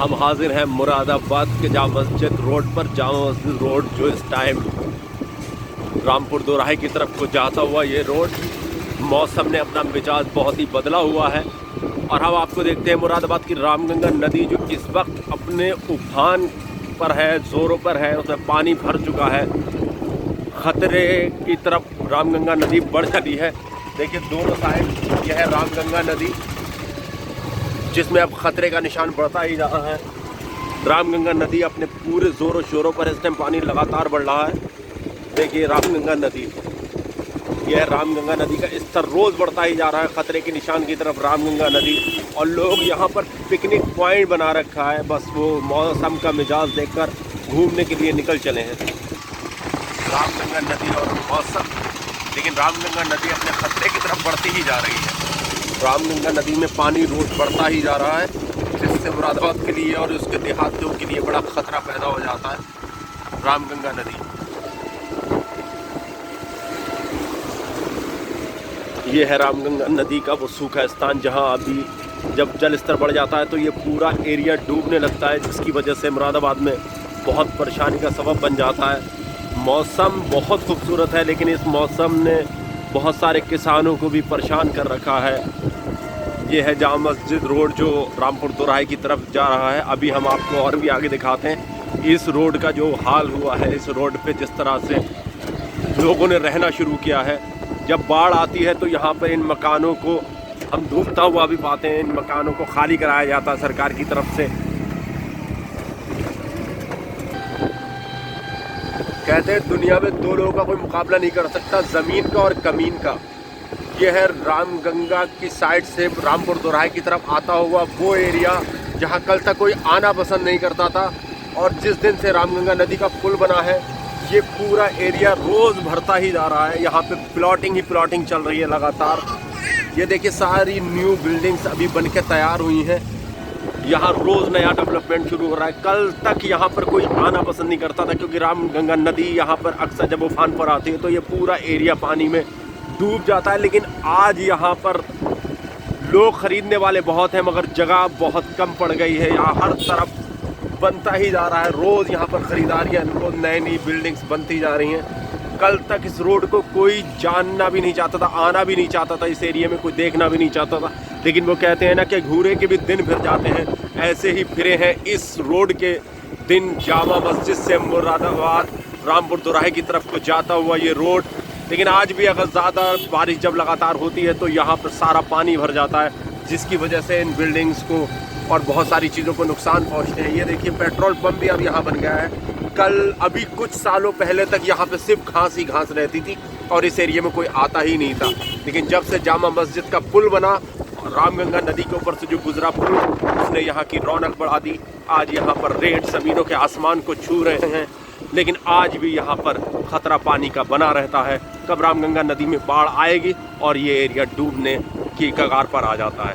हम हाजिर हैं मुरादाबाद के जामा मस्जिद रोड पर। जामा मस्जिद रोड जो इस टाइम रामपुर दोराहे की तरफ को जाता हुआ ये रोड, मौसम ने अपना मिजाज बहुत ही बदला हुआ है। और हम आपको देखते हैं मुरादाबाद की रामगंगा नदी जो इस वक्त अपने उफान पर है, ज़ोरों पर है, उसमें पानी भर चुका है। ख़तरे की तरफ रामगंगा नदी बढ़ चली है। देखिए दोनों साइड यह है रामगंगा नदी जिसमें अब ख़तरे का निशान बढ़ता ही जा रहा है। रामगंगा नदी अपने पूरे ज़ोरों शोरों पर इस टाइम पानी लगातार बढ़ रहा है। देखिए रामगंगा नदी, यह रामगंगा नदी का स्तर रोज़ बढ़ता ही जा रहा है ख़तरे के निशान की तरफ रामगंगा नदी। और लोग यहाँ पर पिकनिक पॉइंट बना रखा है, बस वो मौसम का मिजाज देखकर घूमने के लिए निकल चले हैं रामगंगा नदी और मौसम। लेकिन रामगंगा नदी अपने ख़तरे की तरफ बढ़ती ही जा रही है। रामगंगा नदी में पानी रोज़ बढ़ता ही जा रहा है, जिससे मुरादाबाद के लिए और उसके देहातियों के लिए बड़ा ख़तरा पैदा हो जाता है। रामगंगा नदी, ये है रामगंगा नदी का वो सूखा स्थान जहां अभी जब जल स्तर बढ़ जाता है तो ये पूरा एरिया डूबने लगता है, जिसकी वजह से मुरादाबाद में बहुत परेशानी का सबब बन जाता है। मौसम बहुत खूबसूरत है, लेकिन इस मौसम ने बहुत सारे किसानों को भी परेशान कर रखा है। ये है जामा मस्जिद रोड जो रामपुर दोराहे की तरफ जा रहा है। अभी हम आपको और भी आगे दिखाते हैं इस रोड का जो हाल हुआ है। इस रोड पे जिस तरह से लोगों ने रहना शुरू किया है, जब बाढ़ आती है तो यहाँ पर इन मकानों को हम डूबता हुआ भी पाते हैं। इन मकानों को खाली कराया जाता है सरकार की तरफ से। कहते हैं दुनिया में दो लोगों का कोई मुकाबला नहीं कर सकता, ज़मीन का और कमीन का। यह है रामगंगा की साइड से रामपुर दोराहे की तरफ आता हुआ वो एरिया जहाँ कल तक कोई आना पसंद नहीं करता था, और जिस दिन से रामगंगा नदी का पुल बना है ये पूरा एरिया रोज़ भरता ही जा रहा है। यहाँ पे प्लॉटिंग ही प्लॉटिंग चल रही है लगातार। ये देखिए सारी न्यू बिल्डिंग्स अभी बन के तैयार हुई हैं। यहाँ रोज़ नया डेवलपमेंट शुरू हो रहा है। कल तक यहाँ पर कोई आना पसंद नहीं करता था, क्योंकि रामगंगा नदी यहाँ पर अक्सर जब उफान पर आती है तो ये पूरा एरिया पानी में डूब जाता है। लेकिन आज यहाँ पर लोग ख़रीदने वाले बहुत हैं, मगर जगह बहुत कम पड़ गई है। यहाँ हर तरफ बनता ही जा रहा है, रोज़ यहाँ पर ख़रीदारियाँ, रोज़ नई नई बिल्डिंग्स बनती जा रही हैं। कल तक इस रोड को कोई जानना भी नहीं चाहता था, आना भी नहीं चाहता था, इस एरिया में कोई देखना भी नहीं चाहता था। लेकिन वो कहते हैं ना कि घूरे के भी दिन फिर जाते हैं, ऐसे ही फिरे हैं इस रोड के दिन। जामा मस्जिद से मुरादाबाद रामपुर दोराहे की तरफ को जाता हुआ ये रोड। लेकिन आज भी अगर ज़्यादा बारिश जब लगातार होती है तो यहाँ पर सारा पानी भर जाता है, जिसकी वजह से इन बिल्डिंग्स को और बहुत सारी चीज़ों को नुकसान पहुँचते हैं। ये देखिए पेट्रोल पंप भी अब यहाँ बन गया है। कल अभी कुछ सालों पहले तक यहाँ पे सिर्फ घास ही घास रहती थी और इस एरिया में कोई आता ही नहीं था। लेकिन जब से जामा मस्जिद का पुल बना, रामगंगा नदी के ऊपर से जो गुजरा पुल, उसने यहाँ की रौनक बढ़ा दी। आज यहाँ पर रेत ज़मीनों के आसमान को छू रहे हैं, लेकिन आज भी यहाँ पर ख़तरा पानी का बना रहता है। कब रामगंगा नदी में बाढ़ आएगी और ये एरिया डूबने की कगार पर आ जाता है।